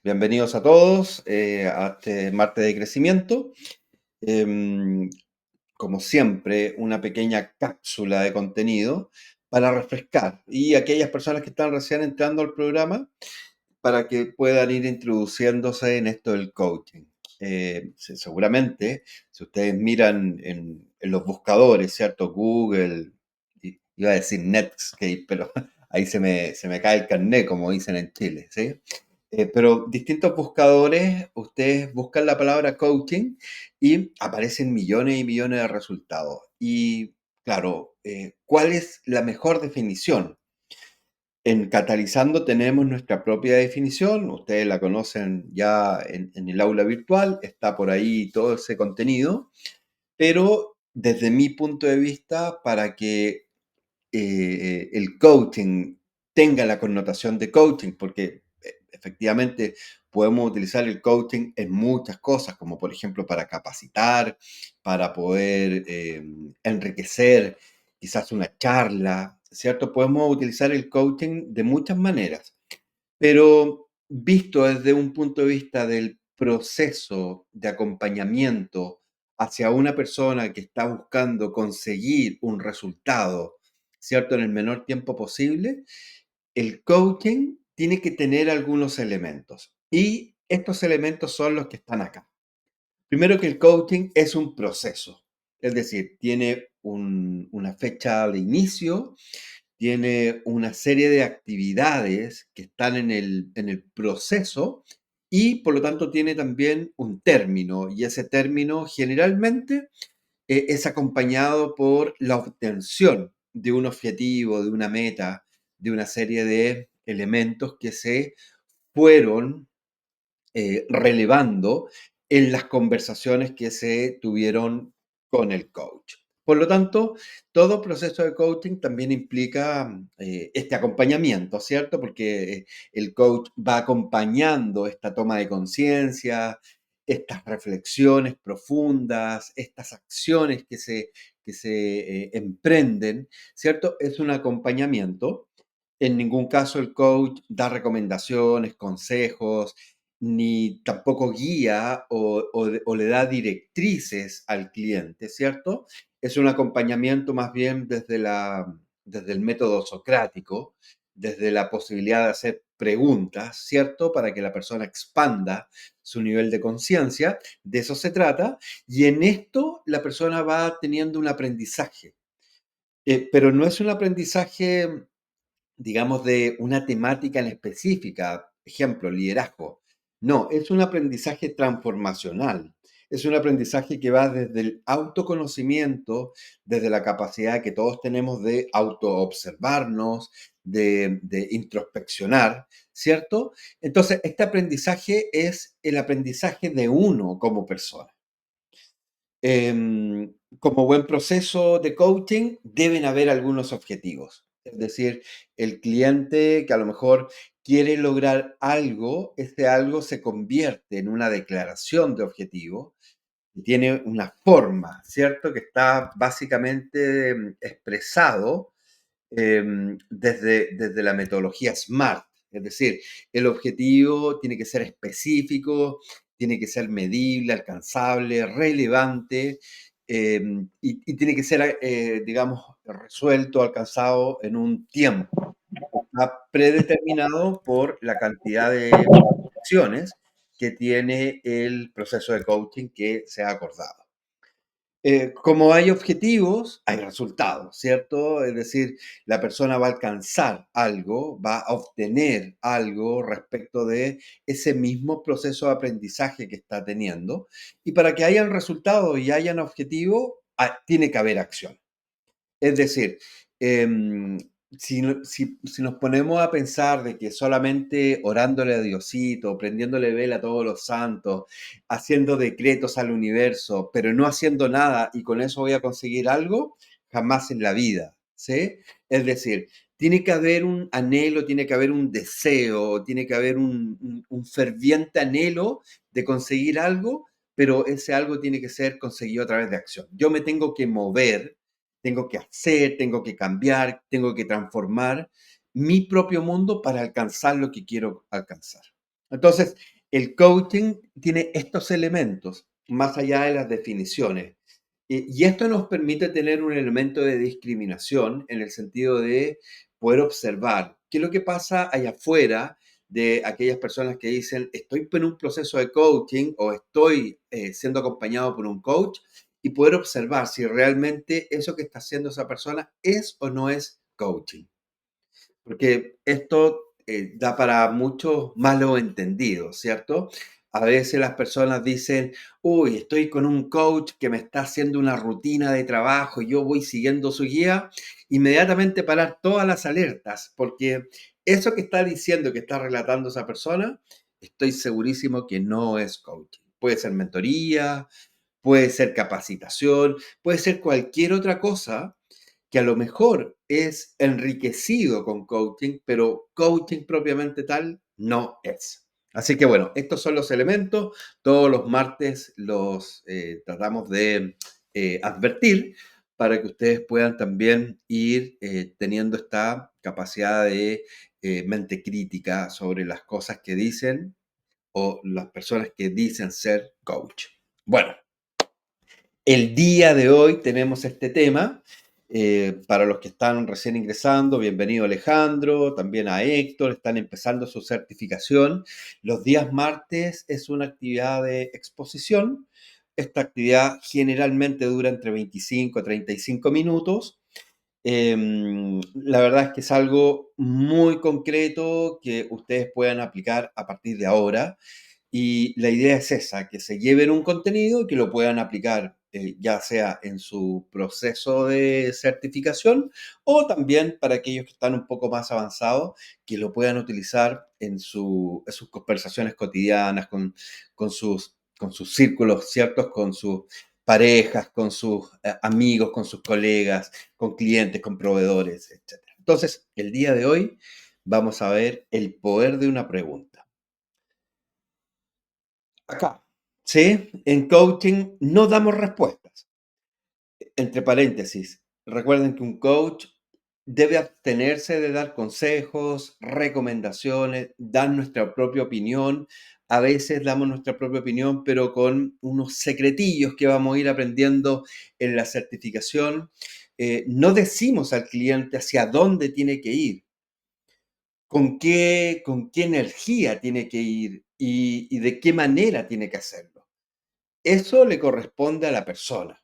Bienvenidos a todos a este martes de crecimiento. Em, Como siempre, una pequeña cápsula de contenido para refrescar y aquellas personas que están recién entrando al programa para que puedan ir introduciéndose en esto del coaching. Seguramente, si ustedes miran en los buscadores, ¿cierto? Google, iba a decir Netscape, pero ahí se me cae el carné, como dicen en Chile, ¿sí? Pero distintos buscadores, ustedes buscan la palabra coaching y aparecen millones y millones de resultados. Y claro, ¿cuál es la mejor definición? En Catalizando tenemos nuestra propia definición, ustedes la conocen ya en el aula virtual, está por ahí todo ese contenido, pero desde mi punto de vista, para que el coaching tenga la connotación de coaching, porque efectivamente podemos utilizar el coaching en muchas cosas, como por ejemplo para capacitar, para poder enriquecer quizás una charla, ¿cierto? Podemos utilizar el coaching de muchas maneras, pero visto desde un punto de vista del proceso de acompañamiento hacia una persona que está buscando conseguir un resultado, ¿cierto? En el menor tiempo posible, el coaching tiene que tener algunos elementos. Y estos elementos son los que están acá. Primero que el coaching es un proceso, es decir, tiene una fecha de inicio, tiene una serie de actividades que están en el proceso y por lo tanto tiene también un término y ese término generalmente es acompañado por la obtención de un objetivo, de una meta, de una serie de elementos que se fueron relevando en las conversaciones que se tuvieron con el coach. Por lo tanto, todo proceso de coaching también implica este acompañamiento, ¿cierto? Porque el coach va acompañando esta toma de conciencia, estas reflexiones profundas, estas acciones que se emprenden, ¿cierto? Es un acompañamiento. En ningún caso el coach da recomendaciones, consejos, ni tampoco guía o le da directrices al cliente, ¿cierto? Es un acompañamiento más bien desde el método socrático, desde la posibilidad de hacer preguntas, ¿cierto? Para que la persona expanda su nivel de conciencia. De eso se trata. Y en esto la persona va teniendo un aprendizaje. Pero no es un aprendizaje, digamos, de una temática en específica, ejemplo, liderazgo. No, es un aprendizaje transformacional. Es un aprendizaje que va desde el autoconocimiento, desde la capacidad que todos tenemos de autoobservarnos, de introspeccionar, ¿cierto? Entonces, este aprendizaje es el aprendizaje de uno como persona. Como buen proceso de coaching, deben haber algunos objetivos. Es decir, el cliente que a lo mejor quiere lograr algo, este algo se convierte en una declaración de objetivo y tiene una forma, ¿cierto? Que está básicamente expresado desde la metodología SMART. Es decir, el objetivo tiene que ser específico, tiene que ser medible, alcanzable, relevante y tiene que ser, digamos, resuelto, alcanzado en un tiempo. Está predeterminado por la cantidad de acciones que tiene el proceso de coaching que se ha acordado. Como hay objetivos, hay resultados, ¿cierto? Es decir, la persona va a alcanzar algo, va a obtener algo respecto de ese mismo proceso de aprendizaje que está teniendo. Y para que hayan resultados y hayan objetivos, tiene que haber acción. Es decir, si nos ponemos a pensar de que solamente orándole a Diosito, prendiéndole vela a todos los santos, haciendo decretos al universo, pero no haciendo nada y con eso voy a conseguir algo, jamás en la vida, ¿sí? Es decir, tiene que haber un anhelo, tiene que haber un deseo, tiene que haber un ferviente anhelo de conseguir algo, pero ese algo tiene que ser conseguido a través de acción. Yo me tengo que mover, tengo que hacer, tengo que cambiar, tengo que transformar mi propio mundo para alcanzar lo que quiero alcanzar. Entonces, el coaching tiene estos elementos, más allá de las definiciones. Y esto nos permite tener un elemento de discriminación en el sentido de poder observar qué es lo que pasa allá afuera de aquellas personas que dicen, estoy en un proceso de coaching o estoy siendo acompañado por un coach, y poder observar si realmente eso que está haciendo esa persona es o no es coaching. Porque esto da para muchos malos entendidos, ¿cierto? A veces las personas dicen, uy, estoy con un coach que me está haciendo una rutina de trabajo y yo voy siguiendo su guía, inmediatamente parar todas las alertas, porque eso que está diciendo, que está relatando esa persona, estoy segurísimo que no es coaching. Puede ser mentoría, puede ser capacitación, puede ser cualquier otra cosa que a lo mejor es enriquecido con coaching, pero coaching propiamente tal no es. Así que bueno, estos son los elementos. Todos los martes los tratamos de advertir para que ustedes puedan también ir teniendo esta capacidad de mente crítica sobre las cosas que dicen o las personas que dicen ser coach. Bueno, el día de hoy tenemos este tema. Para los que están recién ingresando, bienvenido Alejandro, también a Héctor, están empezando su certificación. Los días martes es una actividad de exposición. Esta actividad generalmente dura entre 25 a 35 minutos. La verdad es que es algo muy concreto que ustedes puedan aplicar a partir de ahora. Y la idea es esa, que se lleven un contenido y que lo puedan aplicar, ya sea en su proceso de certificación o también para aquellos que están un poco más avanzados, que lo puedan utilizar en sus conversaciones cotidianas, con sus círculos, ¿ciertos? Con sus parejas, con sus amigos, con sus colegas, con clientes, con proveedores, etcétera. Entonces, el día de hoy vamos a ver el poder de una pregunta. Acá, ¿sí? En coaching no damos respuestas. Entre paréntesis, recuerden que un coach debe abstenerse de dar consejos, recomendaciones, dar nuestra propia opinión. A veces damos nuestra propia opinión, pero con unos secretillos que vamos a ir aprendiendo en la certificación. No decimos al cliente hacia dónde tiene que ir, con qué energía tiene que ir y de qué manera tiene que hacerlo. Eso le corresponde a la persona,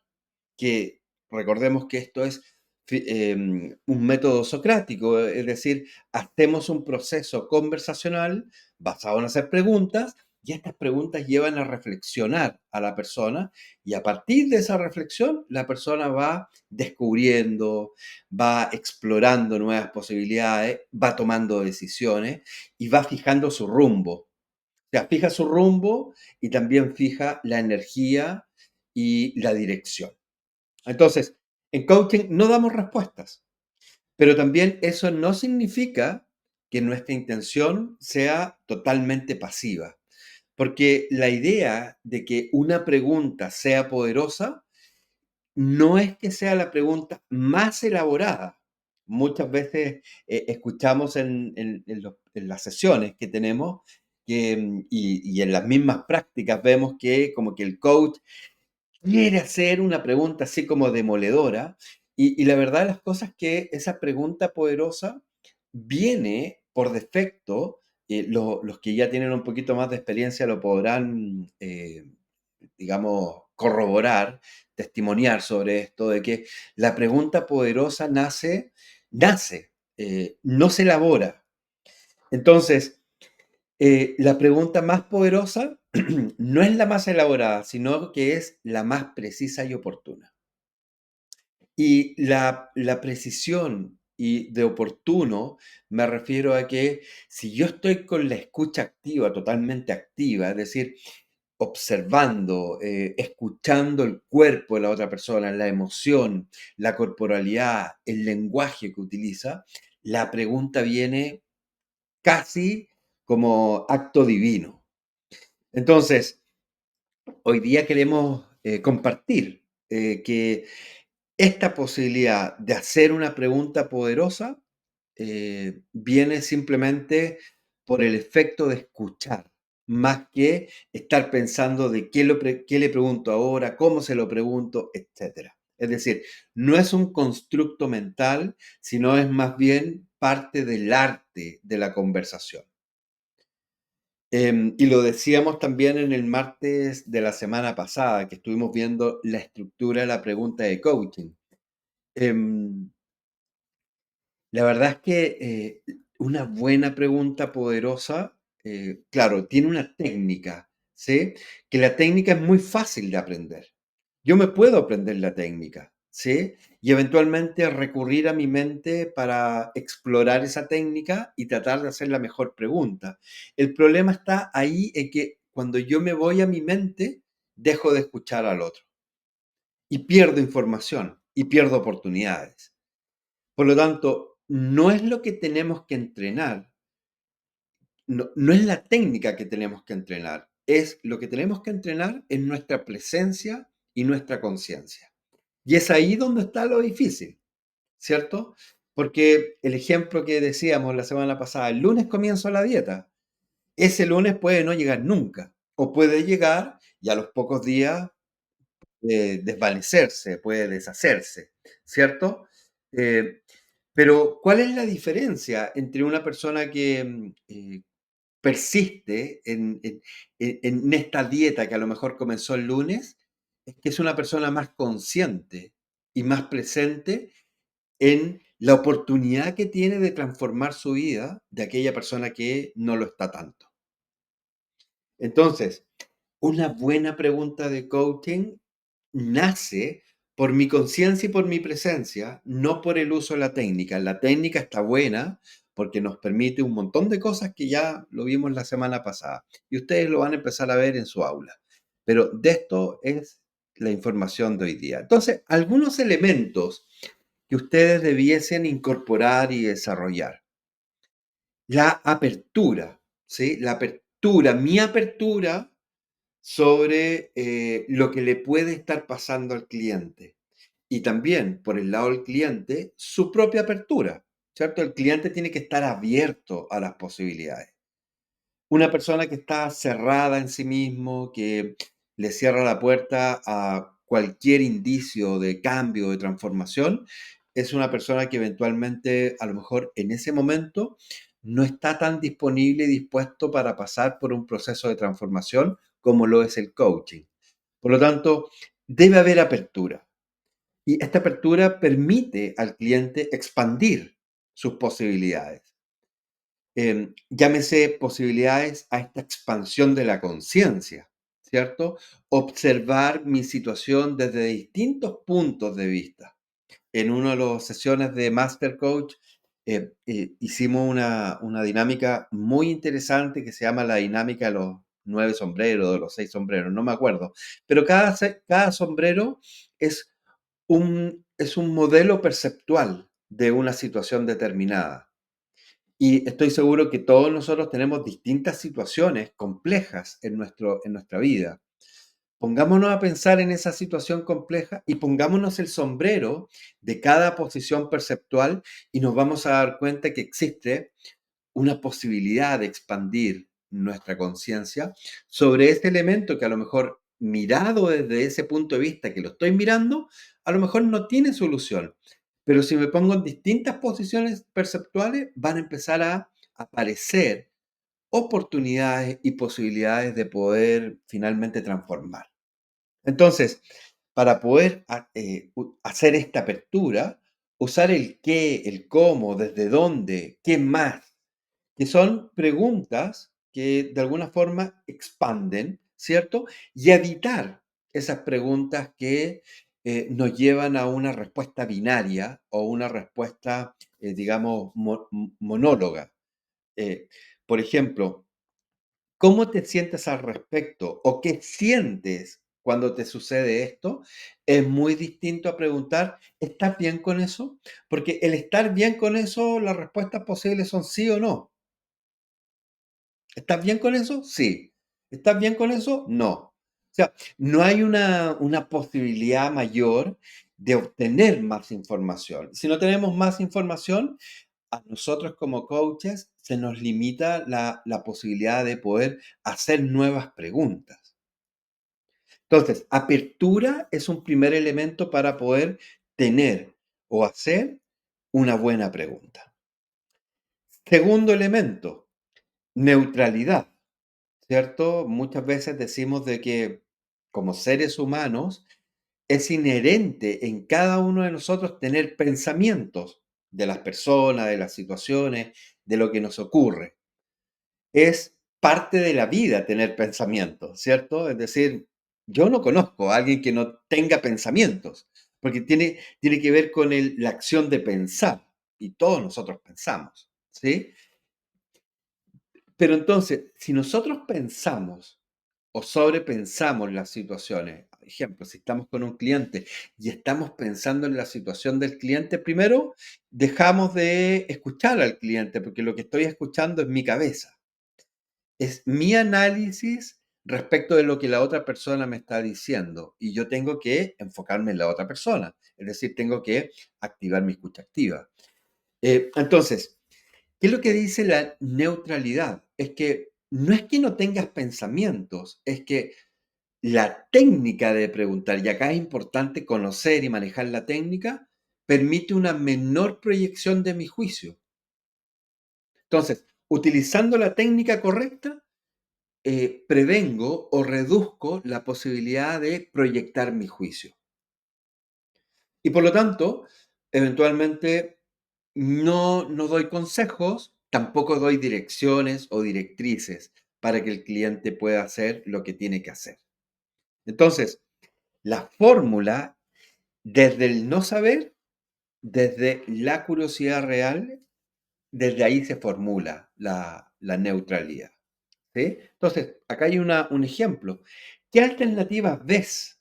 que recordemos que esto es un método socrático, es decir, hacemos un proceso conversacional basado en hacer preguntas y estas preguntas llevan a reflexionar a la persona y a partir de esa reflexión la persona va descubriendo, va explorando nuevas posibilidades, va tomando decisiones y va fijando su rumbo. O sea, fija su rumbo y también fija la energía y la dirección. Entonces, en coaching no damos respuestas, pero también eso no significa que nuestra intención sea totalmente pasiva, porque la idea de que una pregunta sea poderosa no es que sea la pregunta más elaborada. Muchas veces escuchamos en las sesiones que tenemos y en las mismas prácticas vemos que como que el coach quiere hacer una pregunta así como demoledora y la verdad de las cosas es que esa pregunta poderosa viene por defecto, los que ya tienen un poquito más de experiencia lo podrán, digamos, corroborar, testimoniar sobre esto, de que la pregunta poderosa nace, no se elabora. Entonces, la pregunta más poderosa no es la más elaborada, sino que es la más precisa y oportuna. Y la precisión y de oportuno me refiero a que si yo estoy con la escucha activa, totalmente activa, es decir, observando, escuchando el cuerpo de la otra persona, la emoción, la corporalidad, el lenguaje que utiliza, la pregunta viene casi como acto divino. Entonces, hoy día queremos compartir que esta posibilidad de hacer una pregunta poderosa viene simplemente por el efecto de escuchar. más que estar pensando de qué le pregunto ahora, cómo se lo pregunto, etcétera. Es decir, no es un constructo mental, sino es más bien parte del arte de la conversación. Y lo decíamos también en el martes de la semana pasada, que estuvimos viendo la estructura de la pregunta de coaching. Em, la verdad es que una buena pregunta poderosa, claro, tiene una técnica, ¿sí? Que la técnica es muy fácil de aprender. Yo me puedo aprender la técnica, ¿sí? Y eventualmente recurrir a mi mente para explorar esa técnica y tratar de hacer la mejor pregunta. El problema está ahí en que cuando yo me voy a mi mente, dejo de escuchar al otro y pierdo información y pierdo oportunidades. Por lo tanto, no es lo que tenemos que entrenar, no es la técnica que tenemos que entrenar, es lo que tenemos que entrenar en nuestra presencia y nuestra conciencia. Y es ahí donde está lo difícil, ¿cierto? Porque el ejemplo que decíamos la semana pasada, el lunes comienzo la dieta. Ese lunes puede no llegar nunca, o puede llegar y a los pocos días desvanecerse, puede deshacerse, ¿cierto? Eh, pero, ¿cuál es la diferencia entre una persona que persiste en esta dieta que a lo mejor comenzó el lunes? Es que es una persona más consciente y más presente en la oportunidad que tiene de transformar su vida de aquella persona que no lo está tanto. Entonces, una buena pregunta de coaching nace por mi conciencia y por mi presencia, no por el uso de la técnica. La técnica está buena porque nos permite un montón de cosas que ya lo vimos la semana pasada y ustedes lo van a empezar a ver en su aula. Pero de esto es la información de hoy día. Entonces, algunos elementos que ustedes debiesen incorporar y desarrollar. La apertura, ¿sí? La apertura, mi apertura sobre lo que le puede estar pasando al cliente. Y también, por el lado del cliente, su propia apertura, ¿cierto? El cliente tiene que estar abierto a las posibilidades. Una persona que está cerrada en sí mismo, que le cierra la puerta a cualquier indicio de cambio, de transformación, es una persona que eventualmente, a lo mejor en ese momento, no está tan disponible y dispuesto para pasar por un proceso de transformación como lo es el coaching. Por lo tanto, debe haber apertura. Y esta apertura permite al cliente expandir sus posibilidades. Llámese posibilidades a esta expansión de la conciencia, ¿cierto? Observar mi situación desde distintos puntos de vista. En una de las sesiones de Master Coach hicimos una dinámica muy interesante que se llama la dinámica de los 9 sombreros, de los 6 sombreros, no me acuerdo. Pero cada sombrero es es un modelo perceptual de una situación determinada. Y estoy seguro que todos nosotros tenemos distintas situaciones complejas en nuestra vida. Pongámonos a pensar en esa situación compleja y pongámonos el sombrero de cada posición perceptual y nos vamos a dar cuenta que existe una posibilidad de expandir nuestra conciencia sobre este elemento que a lo mejor mirado desde ese punto de vista que lo estoy mirando, a lo mejor no tiene solución. Pero si me pongo en distintas posiciones perceptuales, van a empezar a aparecer oportunidades y posibilidades de poder finalmente transformar. Entonces, para poder hacer esta apertura, usar el qué, el cómo, desde dónde, qué más, que son preguntas que de alguna forma expanden, ¿cierto? Y evitar esas preguntas que nos llevan a una respuesta binaria o una respuesta, digamos, monóloga. Eh, por ejemplo, ¿cómo te sientes al respecto o qué sientes cuando te sucede esto? Es muy distinto a preguntar, ¿estás bien con eso? Porque el estar bien con eso, las respuestas posibles son sí o no. ¿Estás bien con eso? Sí. ¿Estás bien con eso? No. O sea, no hay una posibilidad mayor de obtener más información. Si no tenemos más información, a nosotros como coaches se nos limita la posibilidad de poder hacer nuevas preguntas. Entonces, apertura es un primer elemento para poder tener o hacer una buena pregunta. Segundo elemento, neutralidad, ¿cierto? Muchas veces decimos de que como seres humanos es inherente en cada uno de nosotros tener pensamientos de las personas, de las situaciones, de lo que nos ocurre. Es parte de la vida tener pensamientos, ¿cierto? Es decir, yo no conozco a alguien que no tenga pensamientos, porque tiene que ver con la acción de pensar, y todos nosotros pensamos, ¿sí? Pero entonces, si nosotros pensamos o sobrepensamos las situaciones, por ejemplo, si estamos con un cliente y estamos pensando en la situación del cliente, primero dejamos de escuchar al cliente, porque lo que estoy escuchando es mi cabeza, es mi análisis respecto de lo que la otra persona me está diciendo y yo tengo que enfocarme en la otra persona, es decir, tengo que activar mi escucha activa. Entonces, ¿qué es lo que dice la neutralidad? Es que no es que no tengas pensamientos, es que la técnica de preguntar, y acá es importante conocer y manejar la técnica, permite una menor proyección de mi juicio. Entonces, utilizando la técnica correcta, prevengo o reduzco la posibilidad de proyectar mi juicio. Y por lo tanto, eventualmente no doy consejos, tampoco doy direcciones o directrices para que el cliente pueda hacer lo que tiene que hacer. Entonces, la fórmula, desde el no saber, desde la curiosidad real, desde ahí se formula la neutralidad. ¿Sí? Entonces, acá hay un ejemplo. ¿Qué alternativas ves?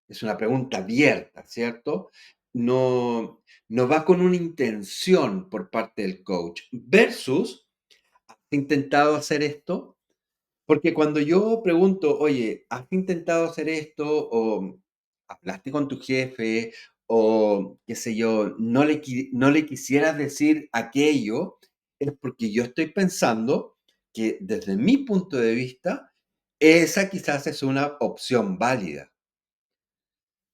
Es una pregunta abierta, ¿cierto? No va con una intención por parte del coach. Versus, ¿has intentado hacer esto? Porque cuando yo pregunto, oye, ¿has intentado hacer esto? O hablaste con tu jefe, o qué sé yo, no le quisieras decir aquello, es porque yo estoy pensando que desde mi punto de vista, esa quizás es una opción válida.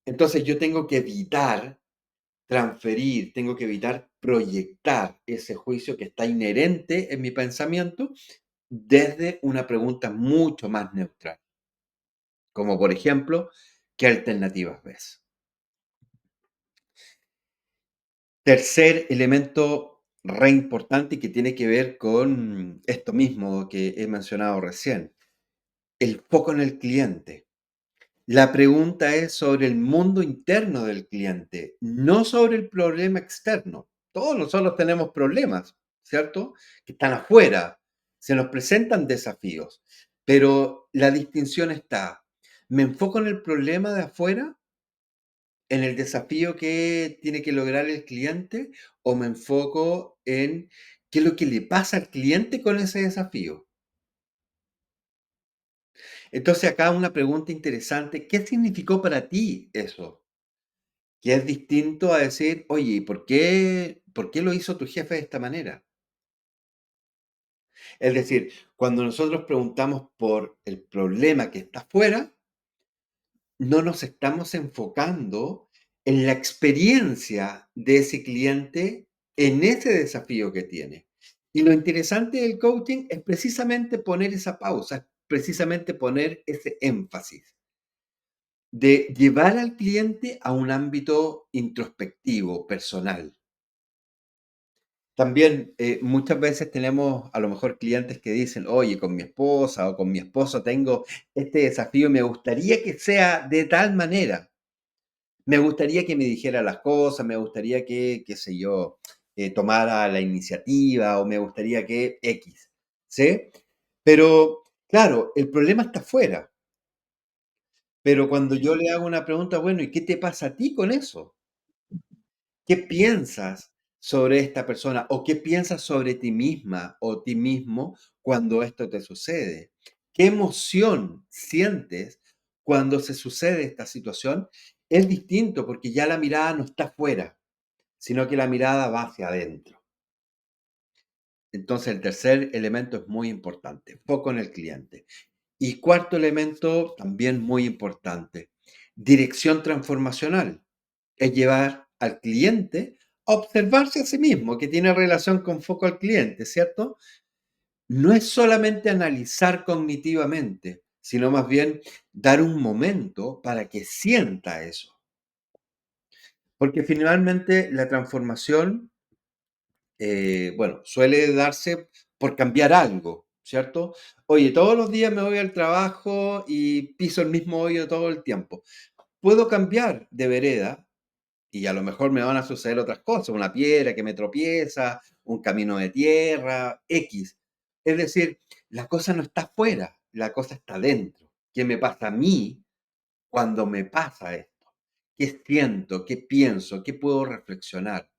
Entonces yo tengo que evitar transferir, tengo que evitar proyectar ese juicio que está inherente en mi pensamiento desde una pregunta mucho más neutral, como por ejemplo, ¿qué alternativas ves? Tercer elemento re importante y que tiene que ver con esto mismo que he mencionado recién, el foco en el cliente. La pregunta es sobre el mundo interno del cliente, no sobre el problema externo. Todos nosotros tenemos problemas, ¿cierto? Que están afuera, se nos presentan desafíos, pero la distinción está, ¿me enfoco en el problema de afuera, en el desafío que tiene que lograr el cliente, o me enfoco en qué es lo que le pasa al cliente con ese desafío? Entonces acá una pregunta interesante, ¿qué significó para ti eso? Que es distinto a decir: "Oye, ¿y por qué lo hizo tu jefe de esta manera?". Es decir, cuando nosotros preguntamos por el problema que está afuera, no nos estamos enfocando en la experiencia de ese cliente en ese desafío que tiene. Y lo interesante del coaching es precisamente poner esa pausa, es precisamente poner ese énfasis de llevar al cliente a un ámbito introspectivo, personal. También, muchas veces tenemos a lo mejor clientes que dicen: "Oye, con mi esposa o con mi esposo tengo este desafío, me gustaría que sea de tal manera. Me gustaría que me dijera las cosas, me gustaría que, qué sé yo, tomara la iniciativa o me gustaría que X", ¿sí? Pero, claro, el problema está afuera. Pero cuando yo le hago una pregunta, bueno, ¿y qué te pasa a ti con eso? ¿Qué piensas sobre esta persona o qué piensas sobre ti misma o ti mismo cuando esto te sucede? ¿Qué emoción sientes cuando se sucede esta situación? Es distinto porque ya la mirada no está afuera, sino que la mirada va hacia adentro. Entonces, el tercer elemento es muy importante, foco en el cliente. Y cuarto elemento, también muy importante, dirección transformacional. Es llevar al cliente a observarse a sí mismo, que tiene relación con foco al cliente, ¿cierto? No es solamente analizar cognitivamente, sino más bien dar un momento para que sienta eso. Porque finalmente la transformación, bueno, suele darse por cambiar algo, ¿cierto? Oye, todos los días me voy al trabajo y piso el mismo hoyo todo el tiempo. Puedo cambiar de vereda y a lo mejor me van a suceder otras cosas, una piedra que me tropieza, un camino de tierra, X. Es decir, la cosa no está afuera, la cosa está dentro. ¿Qué me pasa a mí cuando me pasa esto? ¿Qué siento? ¿Qué pienso? ¿Qué puedo reflexionar?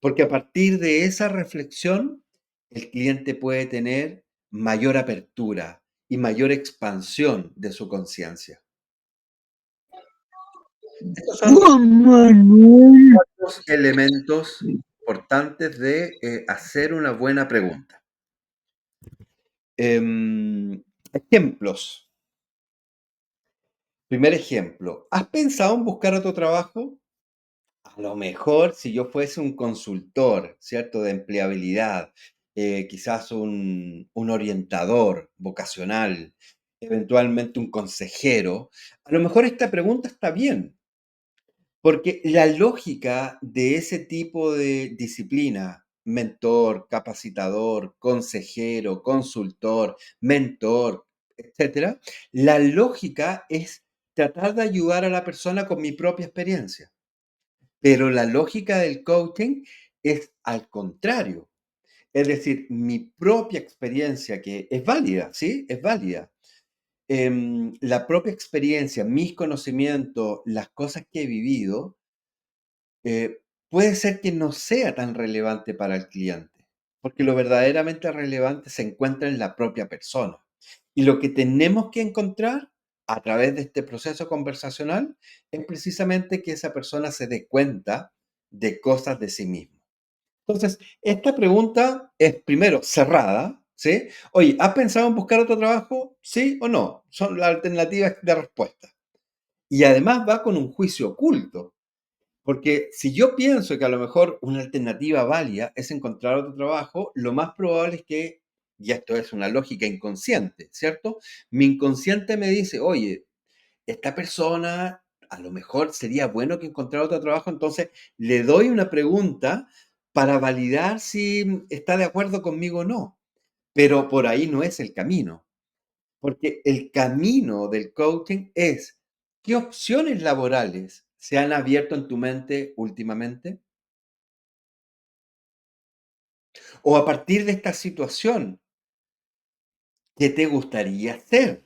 Porque a partir de esa reflexión, el cliente puede tener mayor apertura y mayor expansión de su conciencia. Estos son Juan Manuel. los elementos importantes de hacer una buena pregunta. Ejemplos. Primer ejemplo. ¿Has pensado en buscar otro trabajo? A lo mejor si yo fuese un consultor, ¿cierto? De empleabilidad, quizás un orientador vocacional, eventualmente un consejero, a lo mejor esta pregunta está bien, porque la lógica de ese tipo de disciplina, mentor, capacitador, consejero, consultor, mentor, etcétera, la lógica es tratar de ayudar a la persona con mi propia experiencia. Pero la lógica del coaching es al contrario. Es decir, mi propia experiencia, que es válida, ¿sí? Es válida. La propia experiencia, mis conocimientos, las cosas que he vivido, eh, puede ser que no sea tan relevante para el cliente, porque lo verdaderamente relevante se encuentra en la propia persona. Y lo que tenemos que encontrar a través de este proceso conversacional es precisamente que esa persona se dé cuenta de cosas de sí mismo. Entonces, esta pregunta es primero cerrada, ¿sí? Oye, ¿has pensado en buscar otro trabajo? ¿Sí o no? Son las alternativas de respuesta. Y además va con un juicio oculto. Porque si yo pienso que a lo mejor una alternativa válida es encontrar otro trabajo, lo más probable es que, y esto es una lógica inconsciente, ¿cierto? Mi inconsciente me dice, oye, esta persona a lo mejor sería bueno que encontrara otro trabajo, entonces le doy una pregunta para validar si está de acuerdo conmigo o no. Pero por ahí no es el camino, porque el camino del coaching es, ¿qué opciones laborales se han abierto en tu mente últimamente? O a partir de esta situación, ¿qué te gustaría hacer?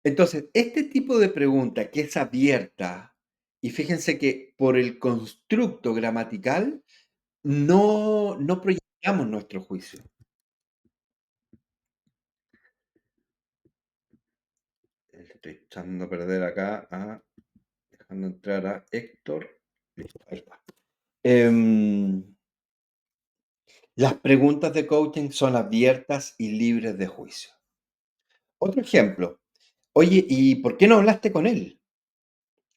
Entonces, este tipo de pregunta que es abierta, y fíjense que por el constructo gramatical no proyectamos nuestro juicio. Estoy echando a perder acá, dejando entrar a Héctor. Listo, ahí está. Em, las preguntas de coaching son abiertas y libres de juicio. Otro ejemplo. Oye, ¿y por qué no hablaste con él?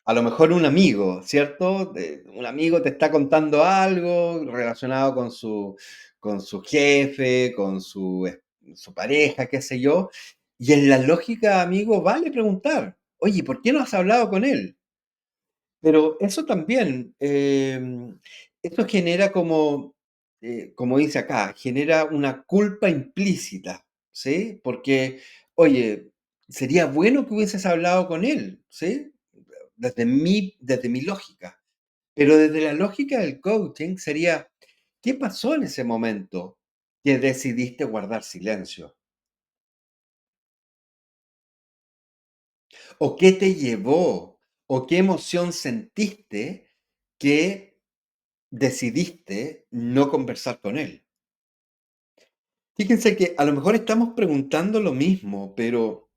A lo mejor un amigo, ¿cierto? Un amigo te está contando algo relacionado con su jefe, con su pareja, qué sé yo. Y en la lógica, amigo, vale preguntar, oye, ¿por qué no has hablado con él? Pero eso también, eso genera como, como dice acá, genera una culpa implícita, ¿sí? Porque, oye, sería bueno que hubieses hablado con él, ¿sí? Desde mi lógica. Pero desde la lógica del coaching sería, ¿qué pasó en ese momento que decidiste guardar silencio? ¿O qué te llevó? ¿O qué emoción sentiste que decidiste no conversar con él? Fíjense que a lo mejor estamos preguntando lo mismo, pero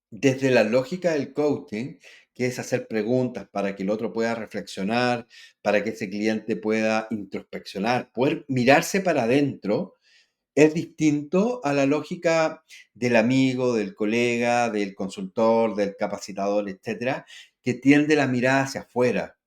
desde la lógica del coaching, que es hacer preguntas para que el otro pueda reflexionar, para que ese cliente pueda introspeccionar, poder mirarse para adentro, es distinto a la lógica del amigo, del colega, del consultor, del capacitador, etcétera, que tiende la mirada hacia afuera.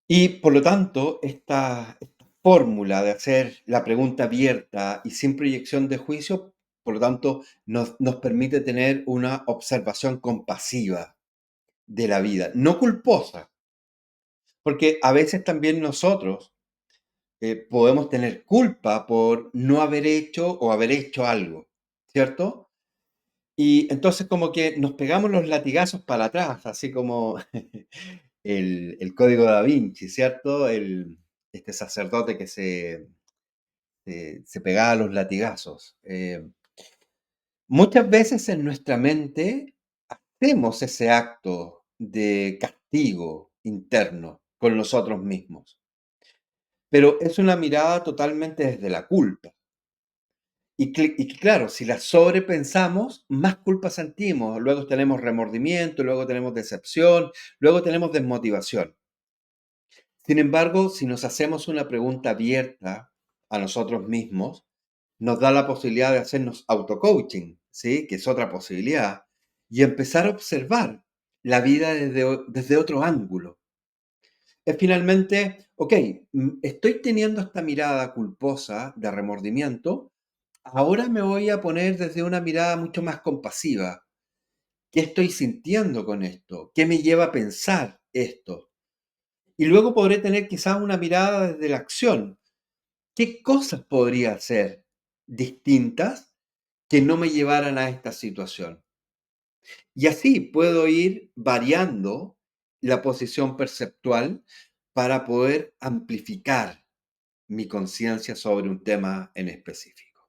Y por lo tanto, esta fórmula de hacer la pregunta abierta y sin proyección de juicio, por lo tanto, nos permite tener una observación compasiva de la vida, no culposa, porque a veces también nosotros podemos tener culpa por no haber hecho o haber hecho algo, ¿cierto? Y entonces como que nos pegamos los latigazos para atrás, así como el Código Da Vinci, ¿cierto? Este sacerdote que se pegaba los latigazos. Muchas veces en nuestra mente hacemos ese acto de castigo interno con nosotros mismos, pero es una mirada totalmente desde la culpa. Y claro, si la sobrepensamos, más culpa sentimos. Luego tenemos remordimiento, luego tenemos decepción, luego tenemos desmotivación. Sin embargo, si nos hacemos una pregunta abierta a nosotros mismos, nos da la posibilidad de hacernos auto-coaching, ¿sí? Que es otra posibilidad, y empezar a observar la vida desde otro ángulo. Es finalmente, ok, estoy teniendo esta mirada culposa de remordimiento, ahora me voy a poner desde una mirada mucho más compasiva. ¿Qué estoy sintiendo con esto? ¿Qué me lleva a pensar esto? Y luego podré tener quizás una mirada desde la acción. ¿Qué cosas podría hacer distintas que no me llevaran a esta situación? Y así puedo ir variando la posición perceptual para poder amplificar mi conciencia sobre un tema en específico.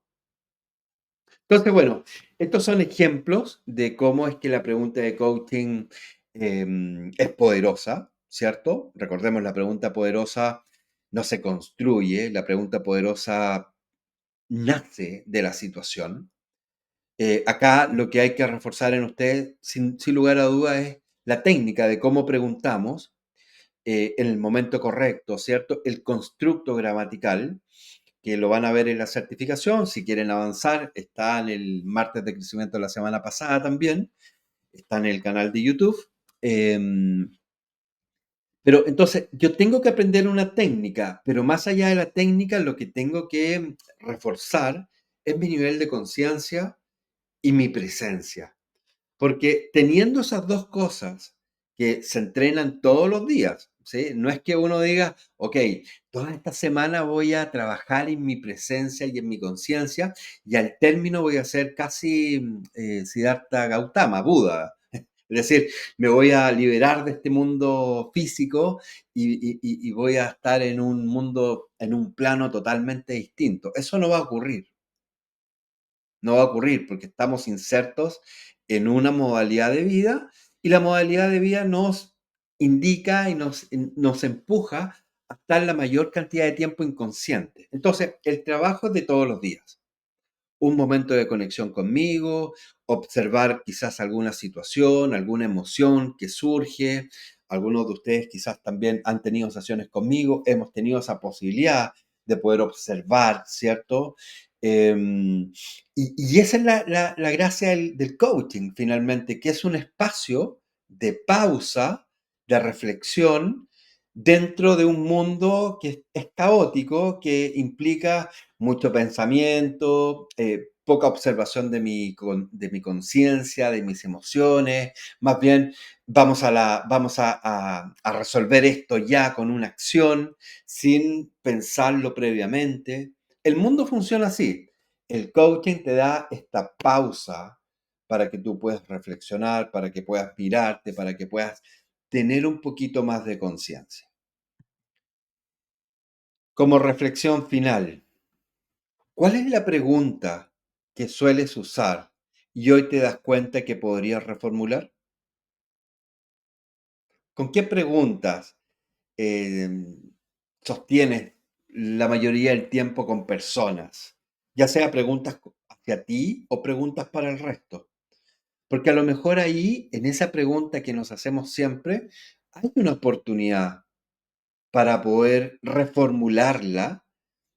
Entonces, bueno, estos son ejemplos de cómo es que la pregunta de coaching es poderosa, ¿cierto? Recordemos, la pregunta poderosa no se construye, la pregunta poderosa nace de la situación. Acá lo que hay que reforzar en usted, sin lugar a duda, es la técnica de cómo preguntamos en el momento correcto, ¿cierto? El constructo gramatical, que lo van a ver en la certificación. Si quieren avanzar, está en el martes de crecimiento de la semana pasada también, está en el canal de YouTube. Pero entonces, yo tengo que aprender una técnica, pero más allá de la técnica, lo que tengo que reforzar es mi nivel de conciencia y mi presencia. Porque teniendo esas dos cosas que se entrenan todos los días, ¿sí? No es que uno diga, ok, toda esta semana voy a trabajar en mi presencia y en mi conciencia y al término voy a ser casi Siddhartha Gautama, Buda. Es decir, me voy a liberar de este mundo físico y voy a estar en un mundo, en un plano totalmente distinto. Eso no va a ocurrir. No va a ocurrir porque estamos insertos en una modalidad de vida y la modalidad de vida nos indica y nos empuja a estar la mayor cantidad de tiempo inconsciente. Entonces, el trabajo es de todos los días. Un momento de conexión conmigo, observar quizás alguna situación, alguna emoción que surge. Algunos de ustedes quizás también han tenido sesiones conmigo, hemos tenido esa posibilidad de poder observar, ¿cierto? Y esa es la gracia del coaching, finalmente, que es un espacio de pausa, de reflexión, dentro de un mundo que es caótico, que implica mucho pensamiento, poca observación de mi conciencia, de mis emociones. Más bien, vamos a resolver esto ya con una acción, sin pensarlo previamente. El mundo funciona así. El coaching te da esta pausa para que tú puedas reflexionar, para que puedas mirarte, para que puedas tener un poquito más de conciencia. Como reflexión final, ¿cuál es la pregunta que sueles usar y hoy te das cuenta que podrías reformular? ¿Con qué preguntas sostienes la mayoría del tiempo con personas? Ya sea preguntas hacia ti o preguntas para el resto. Porque a lo mejor ahí, en esa pregunta que nos hacemos siempre, hay una oportunidad para poder reformularla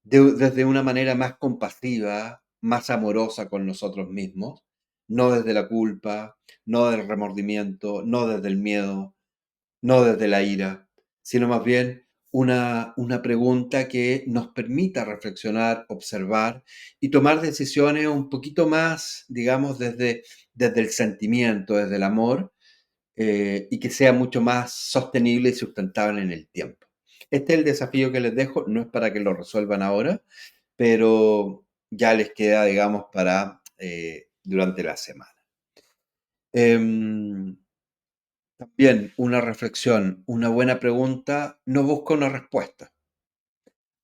desde una manera más compasiva, más amorosa con nosotros mismos, no desde la culpa, no del remordimiento, no desde el miedo, no desde la ira, sino más bien una pregunta que nos permita reflexionar, observar y tomar decisiones un poquito más, digamos, desde el sentimiento, desde el amor, y que sea mucho más sostenible y sustentable en el tiempo. Este es el desafío que les dejo, no es para que lo resuelvan ahora, pero ya les queda, digamos, para durante la semana. Em, También una reflexión, una buena pregunta no busca una respuesta.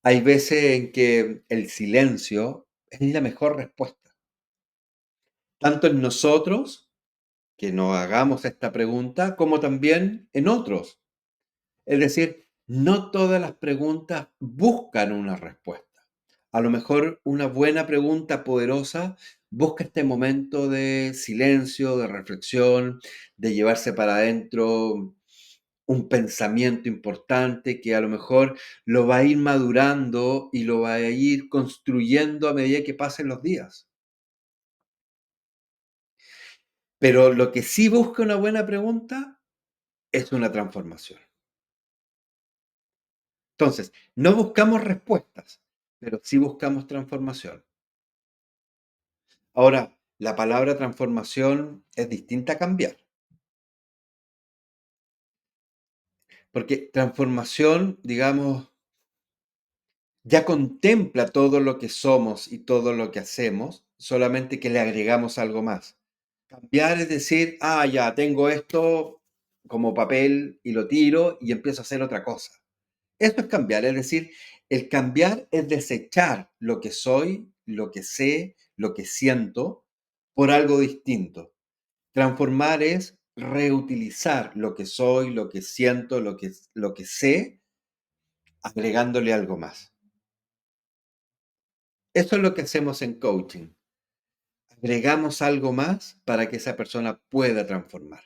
Hay veces en que el silencio es la mejor respuesta, tanto en nosotros, que nos hagamos esta pregunta, como también en otros. Es decir, no todas las preguntas buscan una respuesta. A lo mejor una buena pregunta poderosa busca este momento de silencio, de reflexión, de llevarse para adentro un pensamiento importante que a lo mejor lo va a ir madurando y lo va a ir construyendo a medida que pasen los días. Pero lo que sí busca una buena pregunta es una transformación. Entonces, no buscamos respuestas, pero sí buscamos transformación. Ahora, la palabra transformación es distinta a cambiar, porque transformación, digamos, ya contempla todo lo que somos y todo lo que hacemos, solamente que le agregamos algo más. Cambiar es decir, ah, ya tengo esto como papel y lo tiro y empiezo a hacer otra cosa. Esto es cambiar, es decir, el cambiar es desechar lo que soy, lo que sé, lo que siento por algo distinto. Transformar es reutilizar lo que soy, lo que siento, lo que sé, agregándole algo más. Eso es lo que hacemos en coaching. Agregamos algo más para que esa persona pueda transformar.